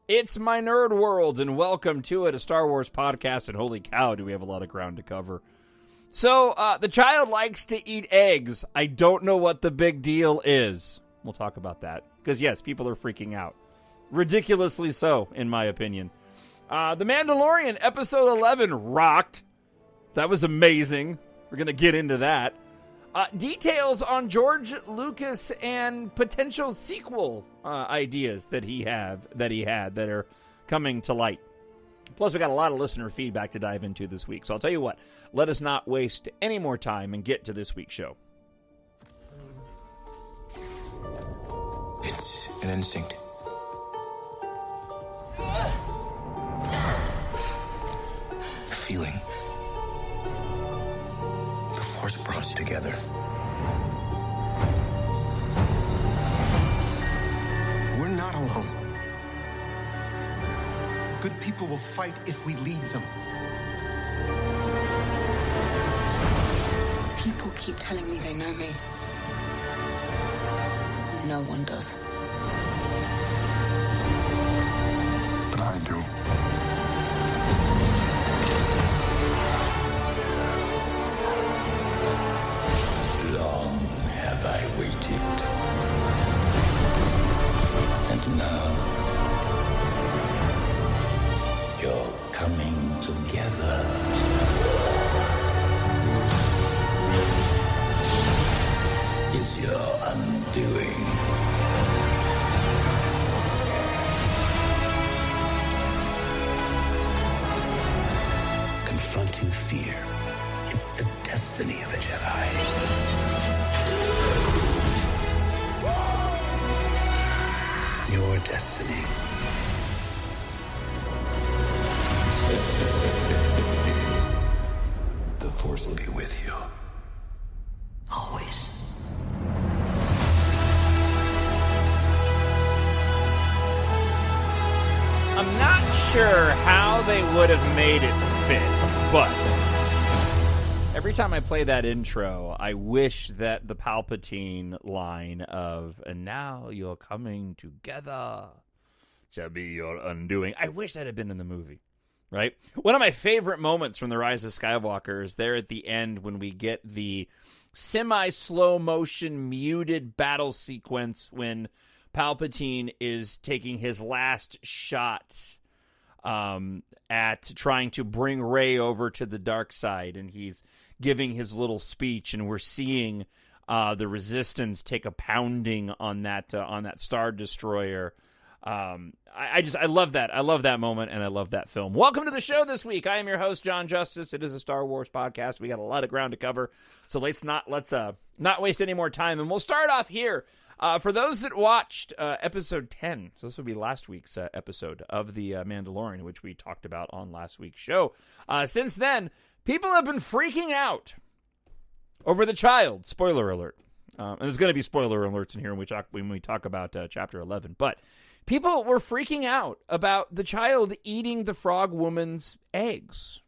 It's my nerd world, and welcome to it, a Star Wars podcast, and holy cow, do we have a lot of ground to cover. So, the child likes to eat eggs. I don't know what the big deal is. We'll talk about that, because yes, people are freaking out. Ridiculously so, in my opinion. The Mandalorian, Episode 11, rocked. That was amazing. We're going to get into that. Details on George Lucas and potential sequel ideas that he had that are coming to light. Plus, we got a lot of listener feedback to dive into this week. So I'll tell you what, let us not waste any more time and get to this week's show. It's an instinct. A feeling. The Force brought us together. We're not alone. Good people will fight if we lead them. People keep telling me they know me. No one does. But I do. Long have I waited. And now you're coming together. Is your undoing. Confronting fear is the destiny of a Jedi. Your destiny. The Force will be with you. Always. I'm not sure how they would have made it fit, but every time I play that intro, I wish that the Palpatine line of, and now you're coming together shall be your undoing. I wish that had been in the movie, right? One of my favorite moments from The Rise of Skywalker is there at the end when we get the semi-slow motion muted battle sequence when Palpatine is taking his last shot at trying to bring Rey over to the dark side, and he's giving his little speech, and we're seeing the Resistance take a pounding on that Star Destroyer. I love that. I love that moment, and I love that film. Welcome to the show this week. I am your host, Jon Justice. It is a Star Wars podcast. We got a lot of ground to cover, so let's not waste any more time, and we'll start off here. For those that watched episode 10, so this will be last week's episode of The Mandalorian, which we talked about on last week's show. Since then, people have been freaking out over the child. Spoiler alert. And there's going to be spoiler alerts in here when we talk about Chapter 11. But people were freaking out about the child eating the frog woman's eggs.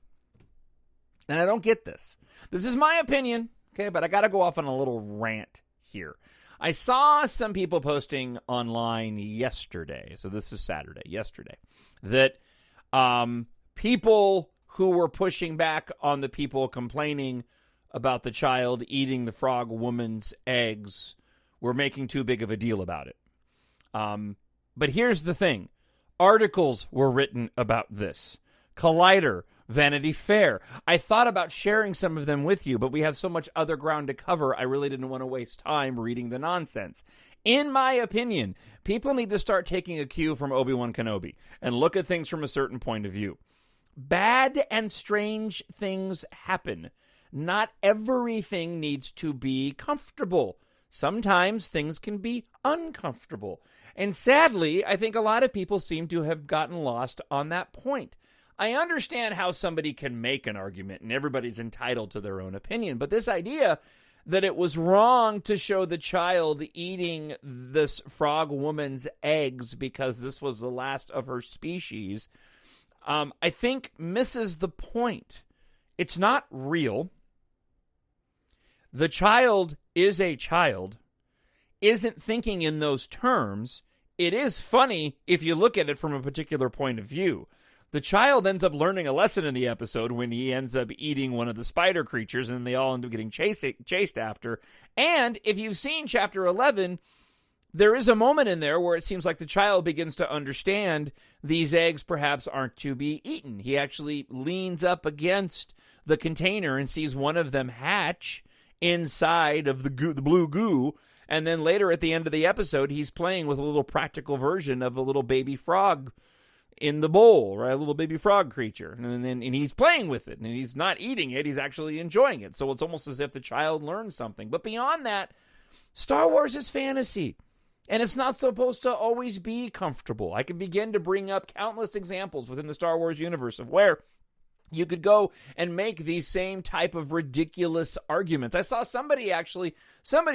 And I don't get this. This is my opinion, okay, but I got to go off on a little rant here. I saw some people posting online yesterday, so this is Saturday, yesterday, that people who were pushing back on the people complaining about the child eating the frog woman's eggs were making too big of a deal about it. But here's the thing. Articles were written about this. Collider, Vanity Fair. I thought about sharing some of them with you, but we have so much other ground to cover, I really didn't want to waste time reading the nonsense. In my opinion, people need to start taking a cue from Obi-Wan Kenobi and look at things from a certain point of view. Bad and strange things happen. Not everything needs to be comfortable. Sometimes things can be uncomfortable. And sadly, I think a lot of people seem to have gotten lost on that point. I understand how somebody can make an argument, and everybody's entitled to their own opinion, but this idea that it was wrong to show the child eating this frog woman's eggs because this was the last of her species, I think misses the point. It's not real. The child is a child, isn't thinking in those terms, it is funny if you look at it from a particular point of view. The child ends up learning a lesson in the episode when he ends up eating one of the spider creatures, and they all end up getting chased after. And if you've seen Chapter 11, there is a moment in there where it seems like the child begins to understand these eggs perhaps aren't to be eaten. He actually leans up against the container and sees one of them hatch inside of the blue goo. And then later at the end of the episode, he's playing with a little practical version of a little baby frog in the bowl, right? A little baby frog creature. And he's playing with it, and he's not eating it. He's actually enjoying it. So it's almost as if the child learned something. But beyond that, Star Wars is fantasy. And it's not supposed to always be comfortable. I can begin to bring up countless examples within the Star Wars universe of where you could go and make these same type of ridiculous arguments. I saw somebody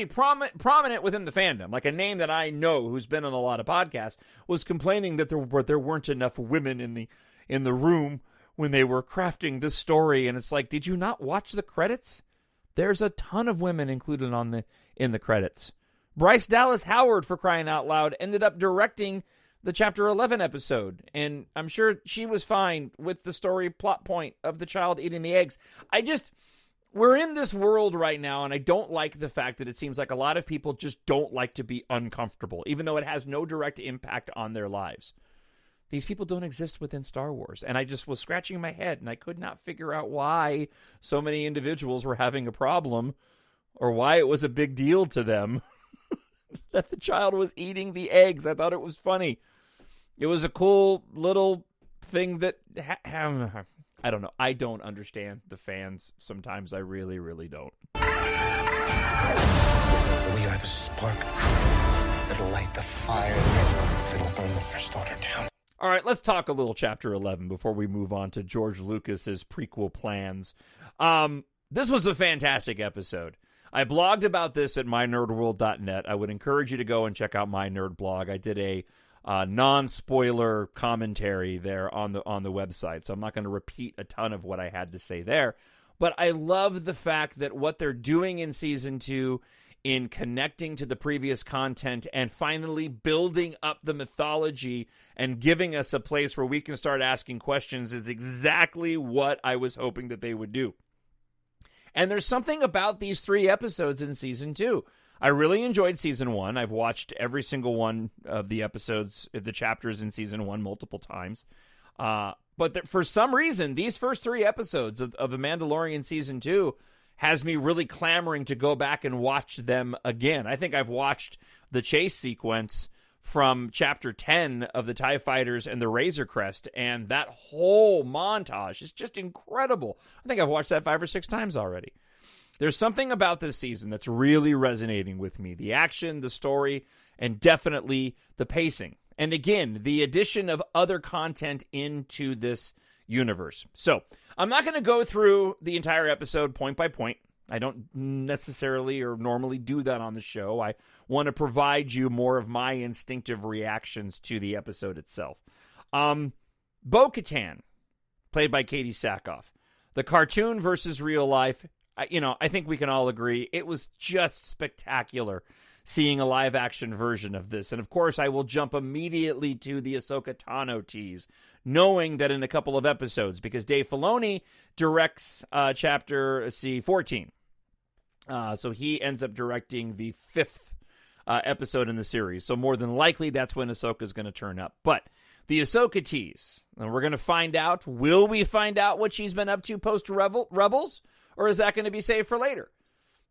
prominent within the fandom, like a name that I know who's been on a lot of podcasts, was complaining that there weren't enough women in the room when they were crafting this story. And it's like, did you not watch the credits? There's a ton of women included in the credits. Bryce Dallas Howard, for crying out loud, ended up directing the Chapter 11 episode, and I'm sure she was fine with the story plot point of the child eating the eggs. We're in this world right now, and I don't like the fact that it seems like a lot of people just don't like to be uncomfortable, even though it has no direct impact on their lives. These people don't exist within Star Wars, and I just was scratching my head, and I could not figure out why so many individuals were having a problem, or why it was a big deal to them that the child was eating the eggs. I thought it was funny. It was a cool little thing that, I don't know. I don't understand the fans. Sometimes I really, really don't. We are the spark that'll light the fire that'll burn the First Order down. All right, let's talk a little Chapter 11 before we move on to George Lucas's prequel plans. This was a fantastic episode. I blogged about this at mynerdworld.net. I would encourage you to go and check out my nerd blog. I did a non-spoiler commentary there on the website, so I'm not going to repeat a ton of what I had to say there. But I love the fact that what they're doing in Season 2 in connecting to the previous content and finally building up the mythology and giving us a place where we can start asking questions is exactly what I was hoping that they would do. And there's something about these 3 episodes in Season 2. I really enjoyed Season 1. I've watched every single one of the episodes, the chapters in Season 1 multiple times. But for some reason, these first 3 episodes of The Mandalorian Season 2 has me really clamoring to go back and watch them again. I think I've watched the chase sequence from Chapter 10 of the TIE Fighters and the Razor Crest, and that whole montage is just incredible. I think I've watched that 5 or 6 times already. There's something about this season that's really resonating with me. The action, the story, and definitely the pacing. And again, the addition of other content into this universe. So, I'm not going to go through the entire episode point by point. I don't necessarily or normally do that on the show. I want to provide you more of my instinctive reactions to the episode itself. Bo-Katan, played by Katie Sackhoff. The cartoon versus real life, I think we can all agree it was just spectacular seeing a live-action version of this. And, of course, I will jump immediately to the Ahsoka Tano tease, knowing that in a couple of episodes, because Dave Filoni directs Chapter 14. So he ends up directing the 5th episode in the series. So more than likely, that's when Ahsoka's going to turn up. But the Ahsoka tease, and we're going to find out, will we find out what she's been up to post-Rebels? Or is that going to be saved for later?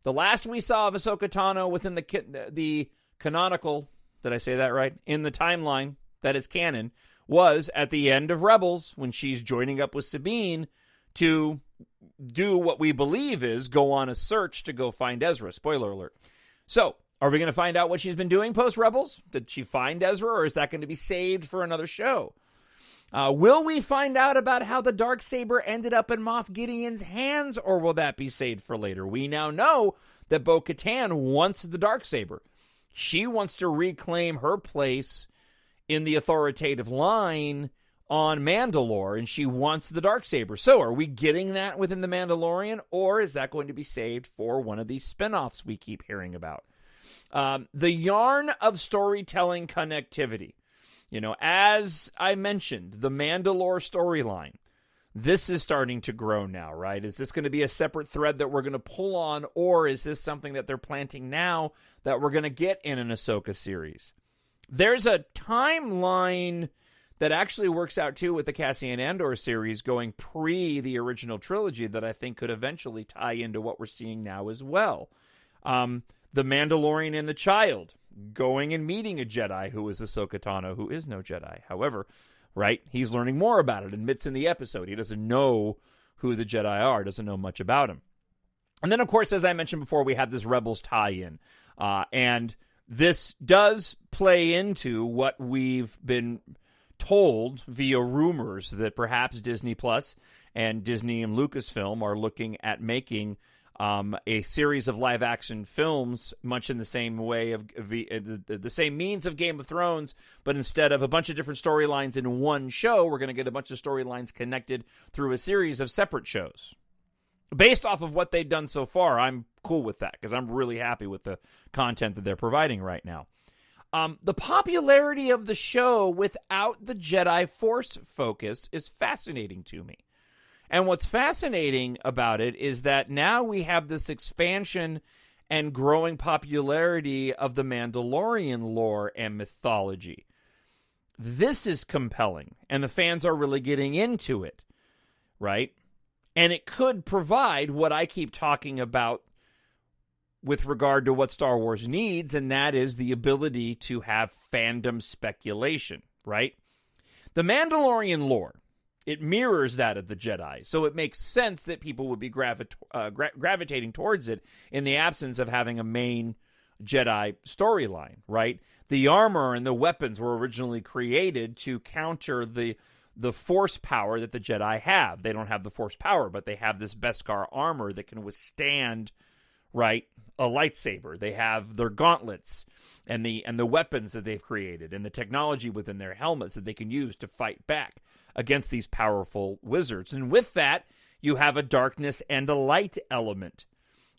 The last we saw of Ahsoka Tano within the canonical, did I say that right? In the timeline that is canon, was at the end of Rebels when she's joining up with Sabine to do what we believe is go on a search to go find Ezra. Spoiler alert. So, are we going to find out what she's been doing post-Rebels? Did she find Ezra, or is that going to be saved for another show? Will we find out about how the Darksaber ended up in Moff Gideon's hands, or will that be saved for later? We now know that Bo-Katan wants the Darksaber. She wants to reclaim her place in the authoritative line on Mandalore, and she wants the Darksaber. So are we getting that within The Mandalorian, or is that going to be saved for one of these spinoffs we keep hearing about? The yarn of storytelling connectivity. As I mentioned, the Mandalore storyline. This is starting to grow now, right? Is this going to be a separate thread that we're going to pull on, or is this something that they're planting now that we're going to get in an Ahsoka series? There's a timeline that actually works out, too, with the Cassian Andor series going pre the original trilogy that I think could eventually tie into what we're seeing now as well. The Mandalorian and the Child going and meeting a Jedi who is Ahsoka Tano, who is no Jedi. However, right, he's learning more about it. Admits in the episode he doesn't know who the Jedi are, doesn't know much about him. And then, of course, as I mentioned before, we have this Rebels tie-in. And this does play into what we've been told via rumors that perhaps Disney Plus and Disney and Lucasfilm are looking at making a series of live-action films, much in the same way of the same means of Game of Thrones, but instead of a bunch of different storylines in one show, we're going to get a bunch of storylines connected through a series of separate shows. Based off of what they've done so far, I'm cool with that, because I'm really happy with the content that they're providing right now. The popularity of the show without the Jedi Force focus is fascinating to me. And what's fascinating about it is that now we have this expansion and growing popularity of the Mandalorian lore and mythology. This is compelling, and the fans are really getting into it, right? And it could provide what I keep talking about with regard to what Star Wars needs, and that is the ability to have fandom speculation, right? The Mandalorian lore, it mirrors that of the Jedi, so it makes sense that people would be gravitating towards it in the absence of having a main Jedi storyline, right? The armor and the weapons were originally created to counter the Force power that the Jedi have. They don't have the Force power, but they have this Beskar armor that can withstand, right, a lightsaber. They have their gauntlets and the weapons that they've created and the technology within their helmets that they can use to fight back against these powerful wizards. And with that, you have a darkness and a light element,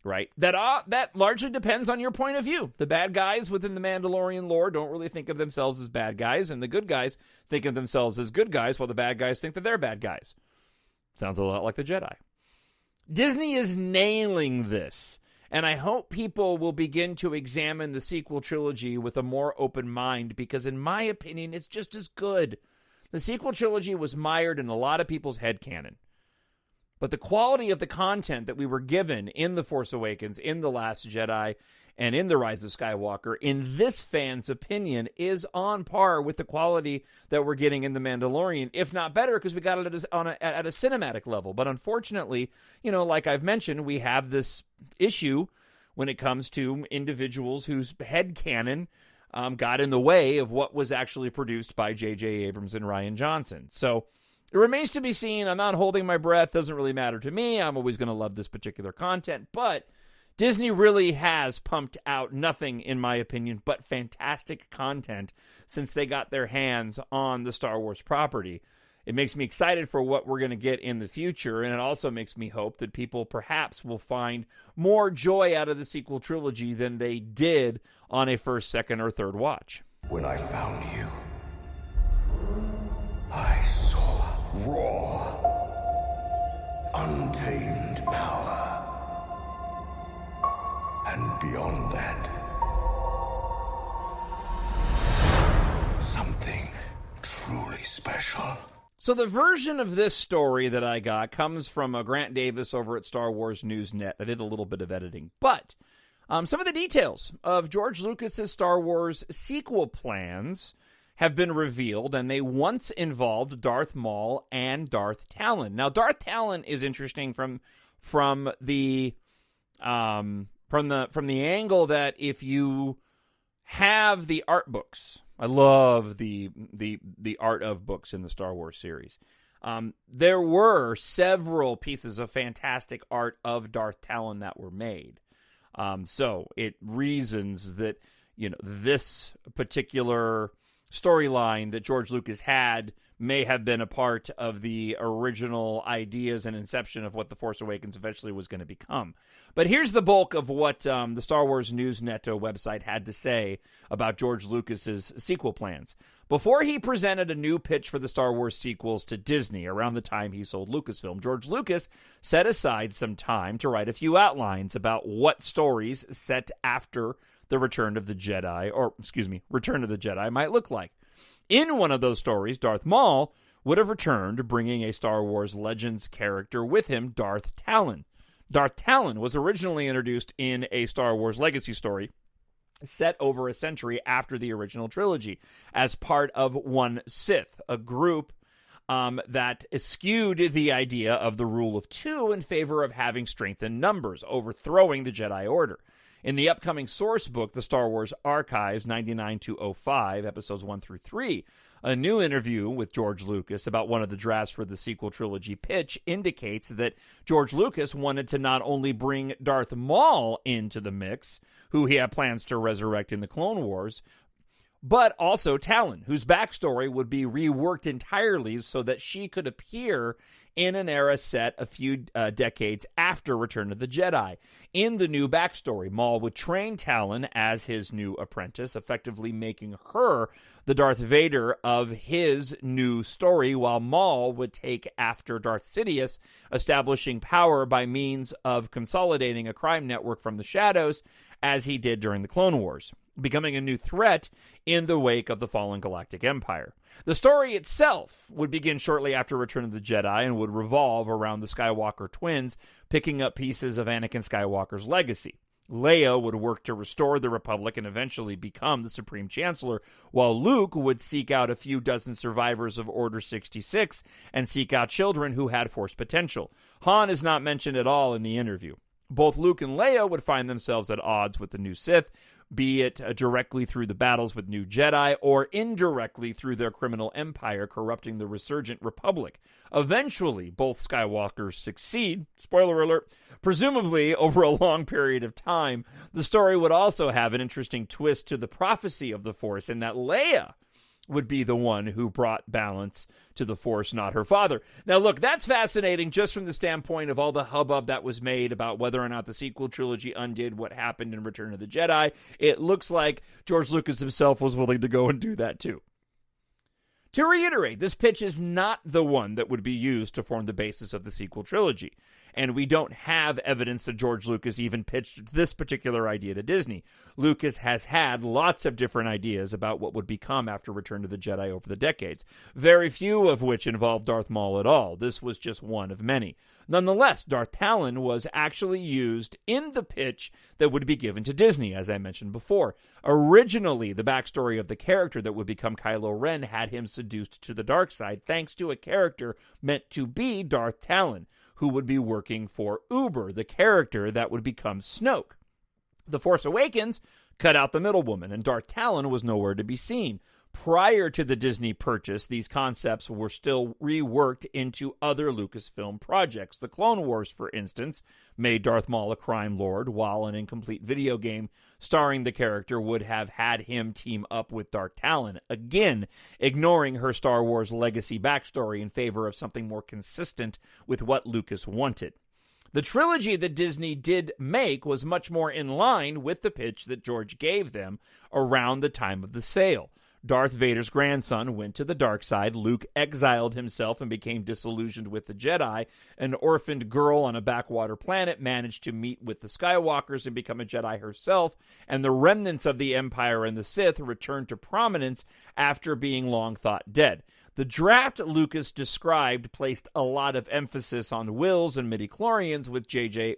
right? That largely depends on your point of view. The bad guys within the Mandalorian lore don't really think of themselves as bad guys, and the good guys think of themselves as good guys, while the bad guys think that they're bad guys. Sounds a lot like the Jedi. Disney is nailing this, and I hope people will begin to examine the sequel trilogy with a more open mind, because in my opinion, it's just as good. The sequel trilogy was mired in a lot of people's headcanon. But the quality of the content that we were given in The Force Awakens, in The Last Jedi, and in The Rise of Skywalker, in this fan's opinion, is on par with the quality that we're getting in The Mandalorian, if not better, because we got it at a cinematic level. But unfortunately, like I've mentioned, we have this issue when it comes to individuals whose headcanon got in the way of what was actually produced by J.J. Abrams and Rian Johnson. So it remains to be seen. I'm not holding my breath. Doesn't really matter to me. I'm always going to love this particular content. But Disney really has pumped out nothing, in my opinion, but fantastic content since they got their hands on the Star Wars property. It makes me excited for what we're going to get in the future, and it also makes me hope that people perhaps will find more joy out of the sequel trilogy than they did on a first, second, or third watch. When I found you, I saw raw, untamed power. And beyond that, something truly special. So the version of this story that I got comes from Grant Davis over at Star Wars News Net. I did a little bit of editing. But some of the details of George Lucas's Star Wars sequel plans have been revealed, and they once involved Darth Maul and Darth Talon. Now, Darth Talon is interesting from the angle that if you have the art books, I love the art of books in the Star Wars series. There were several pieces of fantastic art of Darth Talon that were made. So it reasons that, this particular storyline that George Lucas had may have been a part of the original ideas and inception of what The Force Awakens eventually was going to become. But here's the bulk of what the Star Wars Newsnet website had to say about George Lucas's sequel plans. Before he presented a new pitch for the Star Wars sequels to Disney around the time he sold Lucasfilm, George Lucas set aside some time to write a few outlines about what stories set after the Return of the Jedi might look like. In one of those stories, Darth Maul would have returned, bringing a Star Wars Legends character with him, Darth Talon. Darth Talon was originally introduced in a Star Wars Legacy story set over a century after the original trilogy as part of One Sith, a group that eschewed the idea of the rule of two in favor of having strength in numbers, overthrowing the Jedi Order. In the upcoming source book, The Star Wars Archives 99-05, episodes 1 through 3, a new interview with George Lucas about one of the drafts for the sequel trilogy pitch indicates that George Lucas wanted to not only bring Darth Maul into the mix, who he had plans to resurrect in the Clone Wars, but also Talon, whose backstory would be reworked entirely so that she could appear in an era set a few decades after Return of the Jedi. In the new backstory, Maul would train Talon as his new apprentice, effectively making her the Darth Vader of his new story, while Maul would take after Darth Sidious, establishing power by means of consolidating a crime network from the shadows, as he did during the Clone Wars, becoming a new threat in the wake of the fallen Galactic Empire. The story itself would begin shortly after Return of the Jedi and would revolve around the Skywalker twins picking up pieces of Anakin Skywalker's legacy. Leia would work to restore the Republic and eventually become the Supreme Chancellor, while Luke would seek out a few dozen survivors of Order 66 and seek out children who had Force potential. Han is not mentioned at all in the interview. Both Luke and Leia would find themselves at odds with the new Sith, be it directly through the battles with new Jedi or indirectly through their criminal empire corrupting the resurgent Republic. Eventually, both Skywalkers succeed, spoiler alert, presumably over a long period of time. The story would also have an interesting twist to the prophecy of the Force in that Leia would be the one who brought balance to the Force, not her father. Now, look, that's fascinating just from the standpoint of all the hubbub that was made about whether or not the sequel trilogy undid what happened in Return of the Jedi. It looks like George Lucas himself was willing to go and do that too. To reiterate, this pitch is not the one that would be used to form the basis of the sequel trilogy, and we don't have evidence that George Lucas even pitched this particular idea to Disney. Lucas has had lots of different ideas about what would become after Return of the Jedi over the decades, very few of which involved Darth Maul at all. This was just one of many. Nonetheless, Darth Talon was actually used in the pitch that would be given to Disney, as I mentioned before. Originally, the backstory of the character that would become Kylo Ren had him seduced to the dark side thanks to a character meant to be Darth Talon, who would be working for Uber, the character that would become Snoke. The Force Awakens cut out the middlewoman, and Darth Talon was nowhere to be seen. Prior to the Disney purchase, these concepts were still reworked into other Lucasfilm projects. The Clone Wars, for instance, made Darth Maul a crime lord, while an incomplete video game starring the character would have had him team up with Darth Talon, again ignoring her Star Wars legacy backstory in favor of something more consistent with what Lucas wanted. The trilogy that Disney did make was much more in line with the pitch that George gave them around the time of the sale. Darth Vader's grandson went to the dark side, Luke exiled himself and became disillusioned with the Jedi, an orphaned girl on a backwater planet managed to meet with the Skywalkers and become a Jedi herself, and the remnants of the Empire and the Sith returned to prominence after being long thought dead. The draft Lucas described placed a lot of emphasis on wills and midichlorians, which J.J.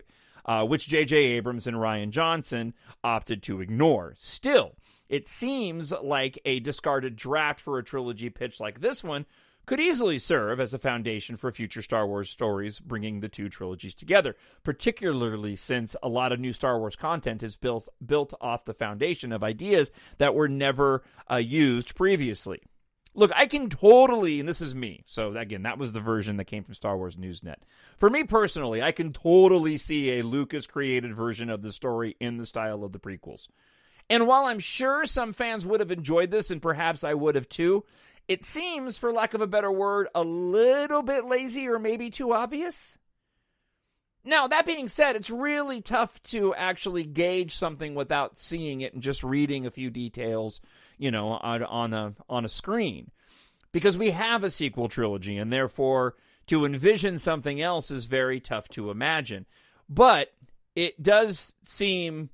Abrams and Rian Johnson opted to ignore. Still, it seems like a discarded draft for a trilogy pitch like this one could easily serve as a foundation for future Star Wars stories bringing the two trilogies together, particularly since a lot of new Star Wars content is built off the foundation of ideas that were never used previously. Look, I can totally, and this is me, so again, that was the version that came from Star Wars Newsnet. For me personally, I can totally see a Lucas-created version of the story in the style of the prequels. And while I'm sure some fans would have enjoyed this, and perhaps I would have too, it seems, for lack of a better word, a little bit lazy or maybe too obvious. Now, that being said, it's really tough to actually gauge something without seeing it and just reading a few details, on a screen. Because we have a sequel trilogy, and therefore to envision something else is very tough to imagine. But it does seem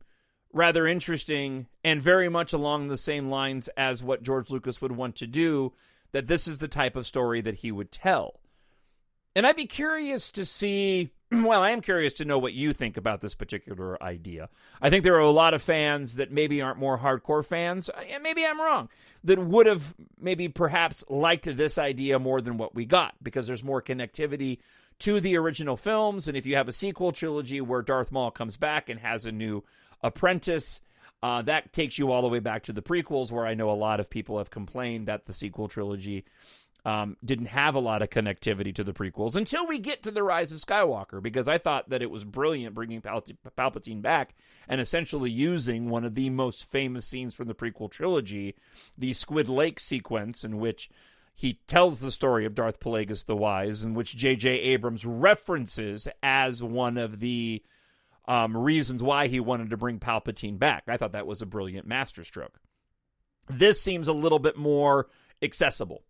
rather interesting and very much along the same lines as what George Lucas would want to do, that this is the type of story that he would tell. And I'd be curious to see, I am curious to know what you think about this particular idea. I think there are a lot of fans that maybe aren't more hardcore fans, and maybe I'm wrong, that would have maybe perhaps liked this idea more than what we got, because there's more connectivity to the original films. And if you have a sequel trilogy where Darth Maul comes back and has a new apprentice, that takes you all the way back to the prequels, where I know a lot of people have complained that the sequel trilogy didn't have a lot of connectivity to the prequels until we get to The Rise of Skywalker, because I thought that it was brilliant bringing Palpatine back and essentially using one of the most famous scenes from the prequel trilogy, the Squid Lake sequence, in which he tells the story of Darth Plagueis the Wise, in which J.J. Abrams references as one of the reasons why he wanted to bring Palpatine back. I thought that was a brilliant masterstroke. This seems a little bit more accessible.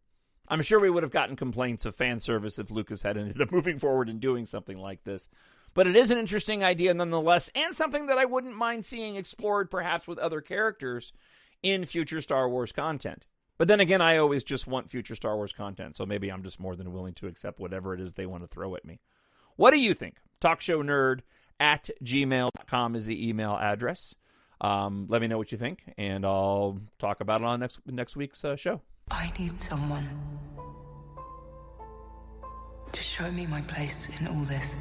I'm sure we would have gotten complaints of fan service if Lucas had ended up moving forward and doing something like this. But it is an interesting idea nonetheless, and something that I wouldn't mind seeing explored perhaps with other characters in future Star Wars content. But then again, I always just want future Star Wars content, so maybe I'm just more than willing to accept whatever it is they want to throw at me. What do you think? TalkShowNerd@gmail.com is the email address. Let me know what you think, and I'll talk about it on next week's show. I need someone to show me my place in all this.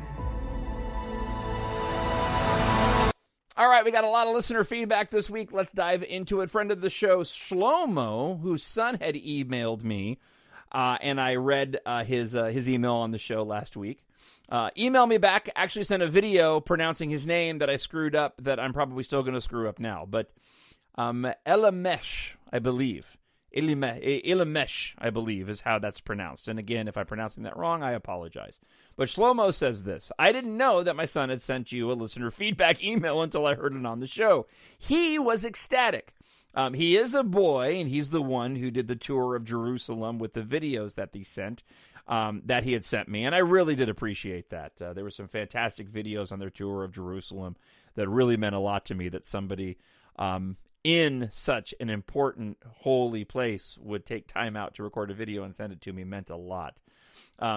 All right, we got a lot of listener feedback this week. Let's dive into it. Friend of the show, Shlomo, whose son had emailed me, and I read his email on the show last week. Emailed me back, actually sent a video pronouncing his name that I screwed up, that I'm probably still going to screw up now. But Elamesh, I believe. Ilamesh, I believe, is how that's pronounced. And again, if I'm pronouncing that wrong, I apologize. But Shlomo says this: I didn't know that my son had sent you a listener feedback email until I heard it on the show. He was ecstatic. He is a boy, and he's the one who did the tour of Jerusalem with the videos that he sent, that he had sent me. And I really did appreciate that. There were some fantastic videos on their tour of Jerusalem that really meant a lot to me, that somebody in such an important holy place would take time out to record a video and send it to me. Meant a lot.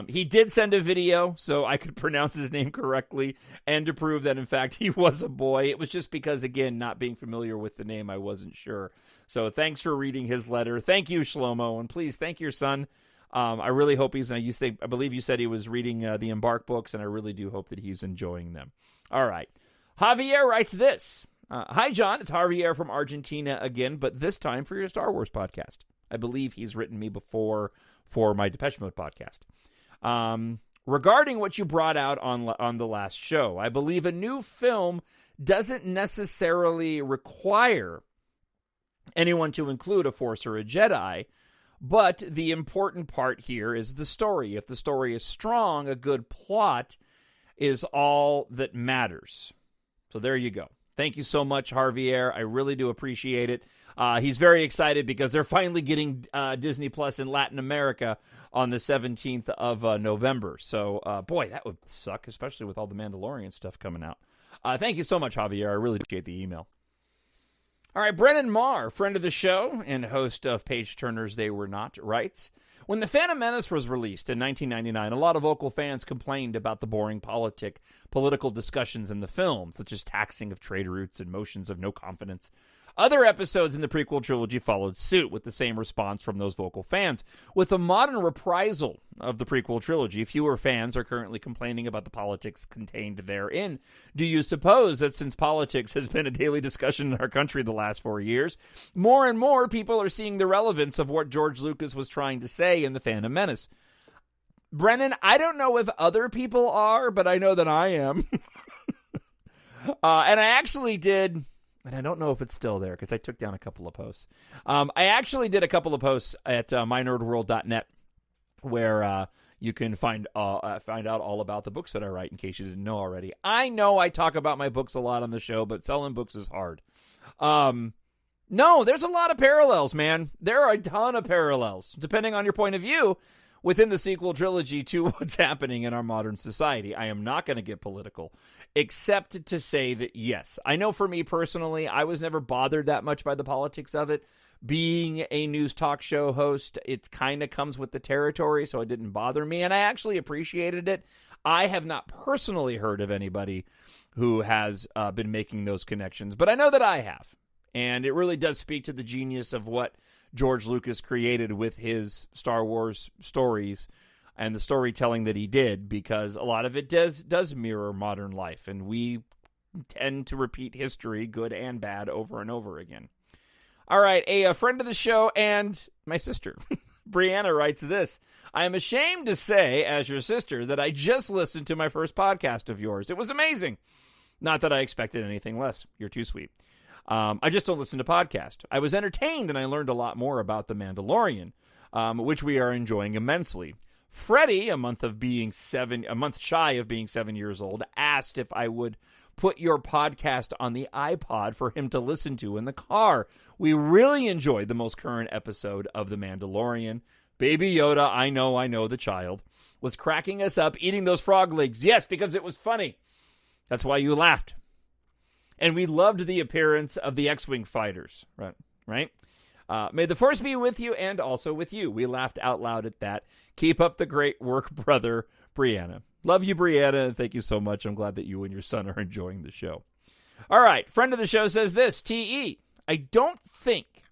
He did send a video so I could pronounce his name correctly and to prove that, in fact, he was a boy. It was just because, again, not being familiar with the name, I wasn't sure. So thanks for reading his letter. Thank you, Shlomo, and please thank your son. I really hope he's, I believe you said he was reading the EMBARK books, and I really do hope that he's enjoying them. All right. Javier writes this. Hi, John. It's Javier from Argentina again, but this time for your Star Wars podcast. I believe he's written me before for my Depeche Mode podcast. Regarding what you brought out on the last show, I believe a new film doesn't necessarily require anyone to include a Force or a Jedi, but the important part here is the story. If the story is strong, a good plot is all that matters. So there you go. Thank you so much, Javier. I really do appreciate it. He's very excited because they're finally getting Disney Plus in Latin America on the 17th of November. So, boy, that would suck, especially with all the Mandalorian stuff coming out. Thank you so much, Javier. I really appreciate the email. All right, Brennan Marr, friend of the show and host of Page Turners They Were Not, writes, when The Phantom Menace was released in 1999, a lot of vocal fans complained about the boring political discussions in the film, such as taxing of trade routes and motions of no confidence. Other episodes in the prequel trilogy followed suit with the same response from those vocal fans. With the modern reprisal of the prequel trilogy, fewer fans are currently complaining about the politics contained therein. Do you suppose that since politics has been a daily discussion in our country the last 4 years, more and more people are seeing the relevance of what George Lucas was trying to say in The Phantom Menace? Brennan, I don't know if other people are, but I know that I am. And I actually did And I don't know if it's still there because I took down a couple of posts. I actually did a couple of posts at mynerdworld.net where you can find out all about the books that I write in case you didn't know already. I know I talk about my books a lot on the show, but selling books is hard. No, there's a lot of parallels, man. There are a ton of parallels, depending on your point of view, within the sequel trilogy to what's happening in our modern society. I am not going to get political, except to say that, yes, I know for me personally, I was never bothered that much by the politics of it. Being a news talk show host, it kind of comes with the territory, so it didn't bother me, and I actually appreciated it. I have not personally heard of anybody who has been making those connections, but I know that I have, and it really does speak to the genius of what George Lucas created with his Star Wars stories and the storytelling that he did, because a lot of it does mirror modern life, and we tend to repeat history, good and bad, over and over again. All right, a friend of the show and my sister, Brianna, writes this. I am ashamed to say, as your sister, that I just listened to my first podcast of yours. It was amazing. Not that I expected anything less. You're too sweet. I just don't listen to podcasts. I was entertained, and I learned a lot more about The Mandalorian, which we are enjoying immensely. Freddie, a month shy of being 7 years old, asked if I would put your podcast on the iPod for him to listen to in the car. We really enjoyed the most current episode of The Mandalorian. Baby Yoda, I know the child, was cracking us up eating those frog legs. Yes, because it was funny. That's why you laughed. And we loved the appearance of the X-Wing fighters, right? May the Force be with you and also with you. We laughed out loud at that. Keep up the great work, brother, Brianna. Love you, Brianna, and thank you so much. I'm glad that you and your son are enjoying the show. All right, friend of the show says this, T.E. I don't think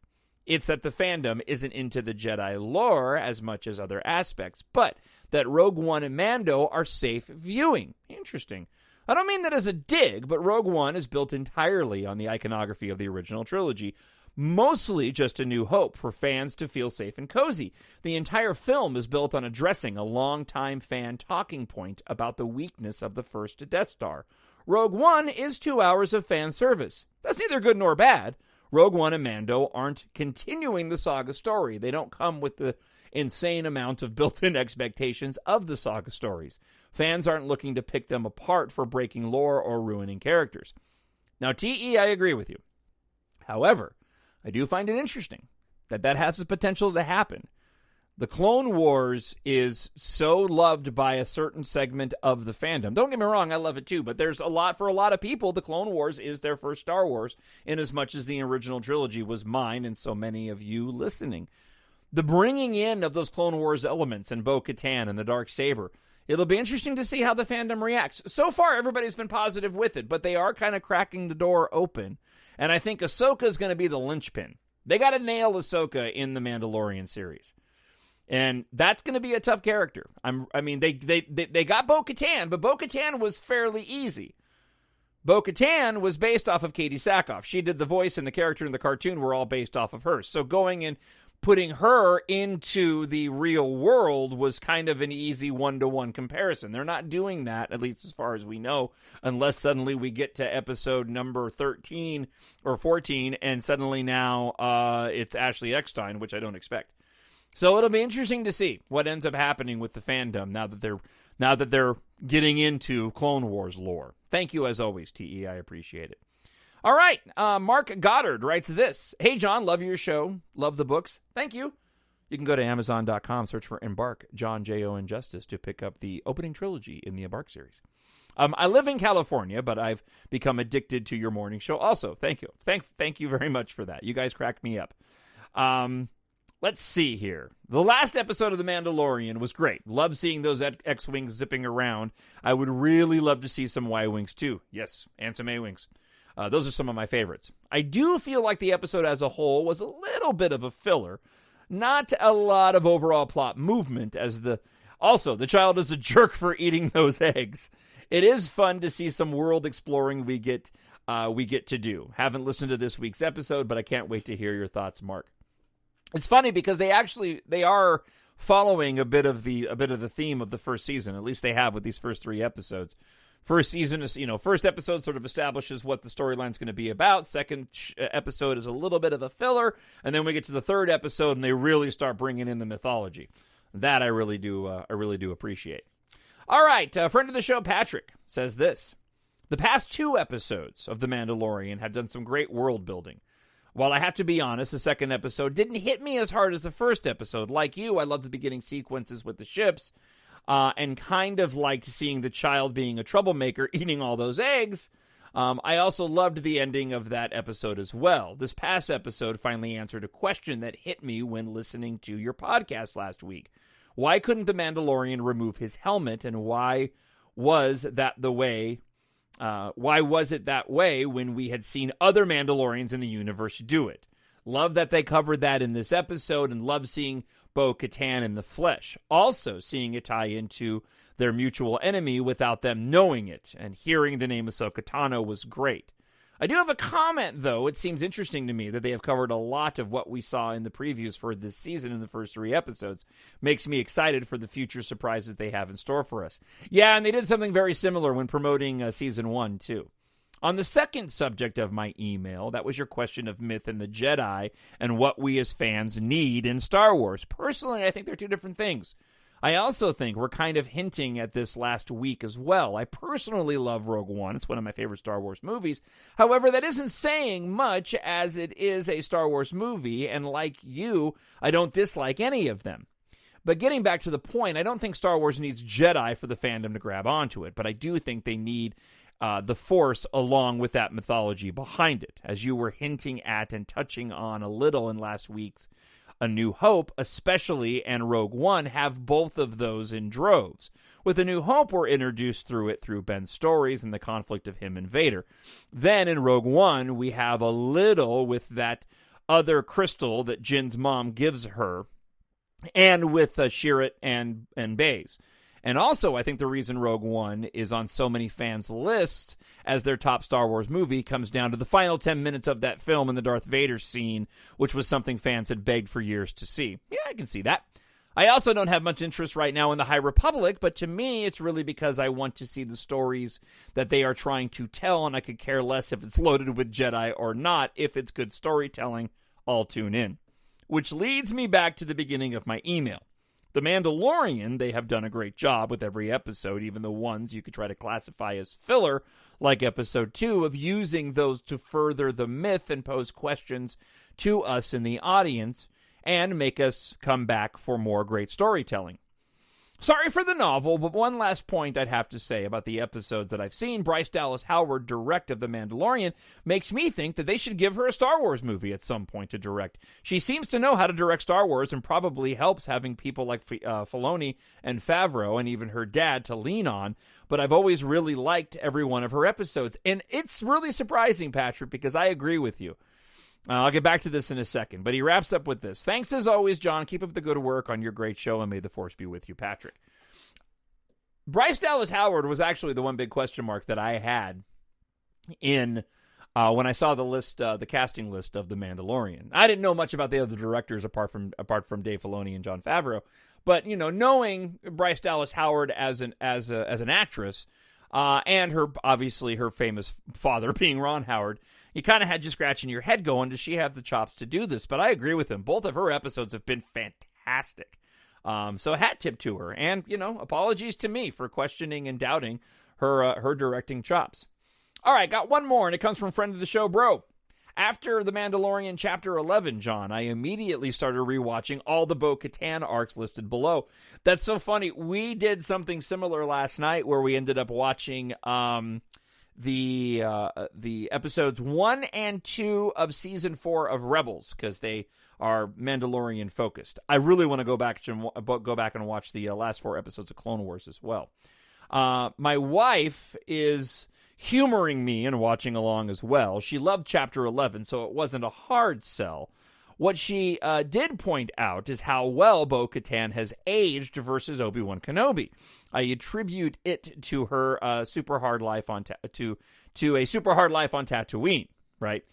it's that the fandom isn't into the Jedi lore as much as other aspects, but that Rogue One and Mando are safe viewing. Interesting. I don't mean that as a dig, but Rogue One is built entirely on the iconography of the original trilogy, mostly just a new hope for fans to feel safe and cozy. The entire film is built on addressing a longtime fan talking point about the weakness of the first Death Star. Rogue One is 2 hours of fan service. That's neither good nor bad. Rogue One and Mando aren't continuing the saga story. They don't come with the insane amount of built-in expectations of the saga stories. Fans aren't looking to pick them apart for breaking lore or ruining characters. Now, T.E., I agree with you. However, I do find it interesting that has the potential to happen. The Clone Wars is so loved by a certain segment of the fandom. Don't get me wrong, I love it too, but for a lot of people, the Clone Wars is their first Star Wars, in as much as the original trilogy was mine and so many of you listening. The bringing in of those Clone Wars elements and Bo-Katan and the Darksaber, it'll be interesting to see how the fandom reacts. So far, everybody's been positive with it, but they are kind of cracking the door open. And I think Ahsoka's going to be the linchpin. They got to nail Ahsoka in the Mandalorian series. And that's going to be a tough character. They got Bo-Katan, but Bo-Katan was fairly easy. Bo-Katan was based off of Katie Sackhoff. She did the voice and the character in the cartoon were all based off of her. So going and putting her into the real world was kind of an easy one-to-one comparison. They're not doing that, at least as far as we know, unless suddenly we get to episode number 13 or 14, and suddenly now it's Ashley Eckstein, which I don't expect. So it'll be interesting to see what ends up happening with the fandom now that they're getting into Clone Wars lore. Thank you as always, T.E. I appreciate it. All right, Mark Goddard writes this. Hey, John, love your show. Love the books. Thank you. You can go to Amazon.com, search for EMBARK, Jon Justice, to pick up the opening trilogy in the EMBARK series. I live in California, but I've become addicted to your morning show also. Thank you. Thank you very much for that. You guys cracked me up. Let's see here. The last episode of The Mandalorian was great. Love seeing those X-Wings zipping around. I would really love to see some Y-Wings too. Yes, and some A-Wings. Those are some of my favorites. I do feel like the episode as a whole was a little bit of a filler. Not a lot of overall plot movement, also, the child is a jerk for eating those eggs. It is fun to see some world exploring we get to do. Haven't listened to this week's episode, but I can't wait to hear your thoughts, Mark. It's funny because they are following a bit of the theme of the first season. At least they have with these first 3 episodes. First season is, first episode sort of establishes what the storyline's going to be about. Second episode is a little bit of a filler, and then we get to the third episode, and they really start bringing in the mythology. That I really do appreciate. All right, a friend of the show, Patrick, says this. The past 2 episodes of The Mandalorian have done some great world building. While I have to be honest, the second episode didn't hit me as hard as the first episode. Like you, I love the beginning sequences with the ships, and kind of liked seeing the child being a troublemaker, eating all those eggs. I also loved the ending of that episode as well. This past episode finally answered a question that hit me when listening to your podcast last week. Why couldn't the Mandalorian remove his helmet, and why was it that way when we had seen other Mandalorians in the universe do it? Love that they covered that in this episode, and love seeing Bo-Katan in the flesh. Also seeing it tie into their mutual enemy without them knowing it, and hearing the name Ahsoka Tano was great. I do have a comment, though. It seems interesting to me that they have covered a lot of what we saw in the previews for this season in the first 3 episodes. Makes me excited for the future surprises they have in store for us. Yeah, and they did something very similar when promoting Season 1, too. On the second subject of my email, that was your question of myth and the Jedi and what we as fans need in Star Wars. Personally, I think they're 2 different things. I also think we're kind of hinting at this last week as well. I personally love Rogue One. It's one of my favorite Star Wars movies. However, that isn't saying much, as it is a Star Wars movie, and like you, I don't dislike any of them. But getting back to the point, I don't think Star Wars needs Jedi for the fandom to grab onto it, but I do think they need the Force along with that mythology behind it, as you were hinting at and touching on a little in last week's A New Hope, especially, and Rogue One have both of those in droves. With A New Hope, we're introduced through Ben's stories and the conflict of him and Vader. Then in Rogue One, we have a little with that other crystal that Jin's mom gives her, and with Chirrut and Baze. And also, I think the reason Rogue One is on so many fans' lists as their top Star Wars movie comes down to the final 10 minutes of that film and the Darth Vader scene, which was something fans had begged for years to see. Yeah, I can see that. I also don't have much interest right now in the High Republic, but to me, it's really because I want to see the stories that they are trying to tell, and I could care less if it's loaded with Jedi or not. If it's good storytelling, I'll tune in. Which leads me back to the beginning of my email. The Mandalorian, they have done a great job with every episode, even the ones you could try to classify as filler, like Episode 2, of using those to further the myth and pose questions to us in the audience and make us come back for more great storytelling. Sorry for the novel, but one last point I'd have to say about the episodes that I've seen. Bryce Dallas Howard direct of The Mandalorian makes me think that they should give her a Star Wars movie at some point to direct. She seems to know how to direct Star Wars, and probably helps having people like Filoni and Favreau and even her dad to lean on, but I've always really liked every one of her episodes. And it's really surprising, Patrick, because I agree with you. I'll get back to this in a second, but he wraps up with this. Thanks as always, John. Keep up the good work on your great show, and may the Force be with you, Patrick. Bryce Dallas Howard was actually the one big question mark that I had in when I saw the list, the casting list of The Mandalorian. I didn't know much about the other directors apart from Dave Filoni and Jon Favreau, but knowing Bryce Dallas Howard as an actress, and her famous father being Ron Howard, you kind of had you scratching your head going, does she have the chops to do this? But I agree with him. Both of her episodes have been fantastic. So hat tip to her. And, apologies to me for questioning and doubting her directing chops. All right, got one more, and it comes from friend of the show, Bro. After The Mandalorian Chapter 11, John, I immediately started rewatching all the Bo-Katan arcs listed below. That's so funny. We did something similar last night where we ended up watching the episodes 1 and 2 of Season 4 of Rebels, because they are Mandalorian focused. I really want to go back and watch the last 4 episodes of Clone Wars as well. My wife is humoring me and watching along as well. She loved Chapter 11, so it wasn't a hard sell. What she did point out is how well Bo-Katan has aged versus Obi-Wan Kenobi. I attribute it to her super hard life on Tatooine, right?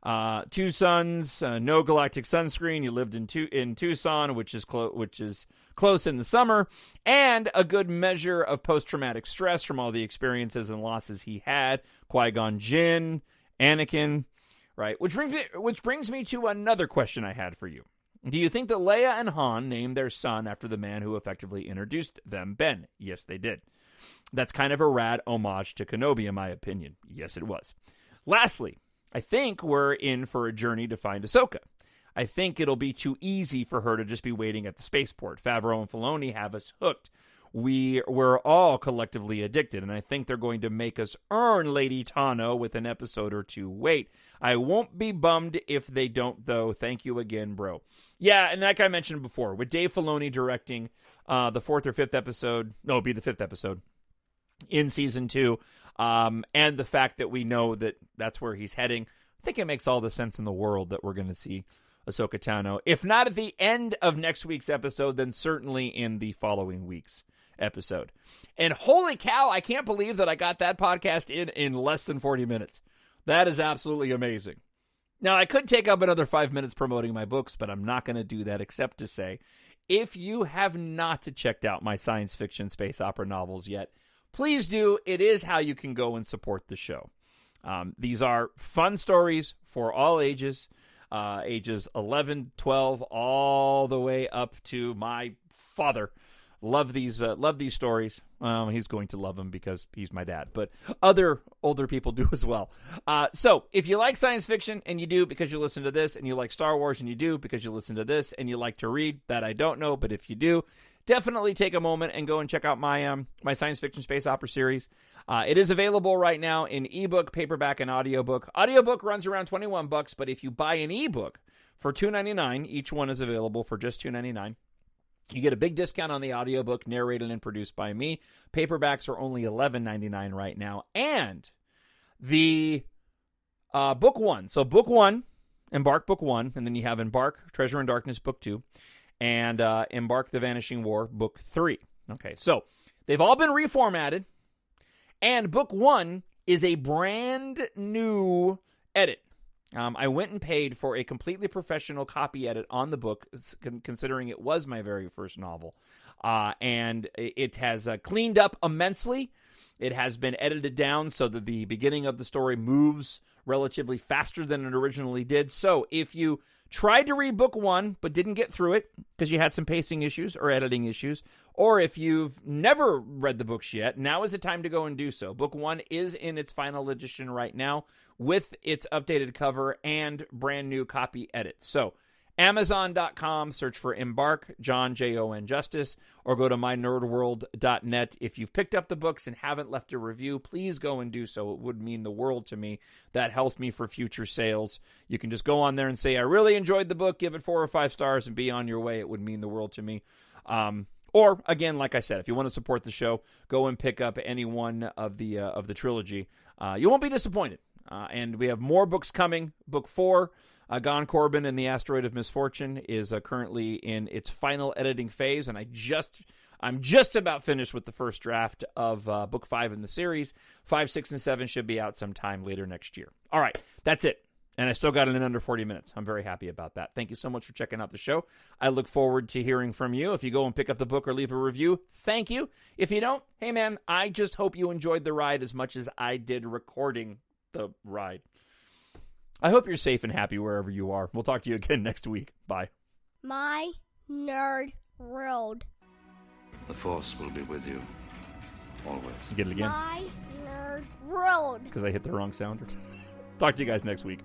2 sons, no galactic sunscreen. You lived in Tucson, which is close in the summer, and a good measure of post-traumatic stress from all the experiences and losses he had. Qui-Gon Jinn, Anakin, right? Which brings me to another question I had for you. Do you think that Leia and Han named their son after the man who effectively introduced them, Ben? Yes, they did. That's kind of a rad homage to Kenobi, in my opinion. Yes, it was. Lastly, I think we're in for a journey to find Ahsoka. I think it'll be too easy for her to just be waiting at the spaceport. Favreau and Filoni have us hooked. We're all collectively addicted, and I think they're going to make us earn Lady Tano with an episode or 2 wait. I won't be bummed if they don't, though. Thank you again, bro. Yeah, and like I mentioned before, with Dave Filoni directing the 4th or 5th episode, no, it'll be the 5th episode in season 2, and the fact that we know that that's where he's heading, I think it makes all the sense in the world that we're going to see Ahsoka Tano. If not at the end of next week's episode, then certainly in the following week's episode. And holy cow, I can't believe that I got that podcast in less than 40 minutes. That is absolutely amazing. Now, I could take up another 5 minutes promoting my books, but I'm not going to do that except to say, if you have not checked out my science fiction space opera novels yet, please do. It is how you can go and support the show. These are fun stories for all ages, ages 11, 12, all the way up to my father. Love these stories. He's going to love them because he's my dad, but other older people do as well. So if you like science fiction, and you do because you listen to this, and you like Star Wars, and you do because you listen to this, and you like to read, that I don't know, but if you do, definitely take a moment and go and check out my my science fiction space opera series. It is available right now in ebook, paperback, and audiobook. Audiobook runs around $21, but if you buy an ebook for $2.99, each one is available for just $2.99. You get a big discount on the audiobook, narrated and produced by me. Paperbacks are only $11.99 right now. And the book 1. So book 1, EMBARK book 1, and then you have EMBARK, Treasure in Darkness book 2, and EMBARK, The Vanishing War book 3. Okay, so they've all been reformatted, and book 1 is a brand new edit. I went and paid for a completely professional copy edit on the book, considering it was my very first novel. And it has cleaned up immensely. It has been edited down so that the beginning of the story moves relatively faster than it originally did. So if you tried to read book 1 but didn't get through it because you had some pacing issues or editing issues, or if you've never read the books yet, now is the time to go and do so. Book 1 is in its final edition right now with its updated cover and brand new copy edit. So Amazon.com, search for EMBARK, Jon, Jon Justice, or go to mynerdworld.net. If you've picked up the books and haven't left a review, please go and do so. It would mean the world to me. That helps me for future sales. You can just go on there and say, I really enjoyed the book, give it 4 or 5 stars, and be on your way. It would mean the world to me. Or, again, like I said, if you want to support the show, go and pick up any one of the trilogy. You won't be disappointed. And we have more books coming. Book 4, Gon Corbin and the Asteroid of Misfortune, is currently in its final editing phase, and I'm just about finished with the first draft of book 5 in the series. 5, 6, and 7 should be out sometime later next year. All right, that's it. And I still got it in under 40 minutes. I'm very happy about that. Thank you so much for checking out the show. I look forward to hearing from you. If you go and pick up the book or leave a review, thank you. If you don't, hey man, I just hope you enjoyed the ride as much as I did recording the ride. I hope you're safe and happy wherever you are. We'll talk to you again next week. Bye. My Nerd World. The Force will be with you, always. Get it again? My Nerd World. Because I hit the wrong sound. Talk to you guys next week.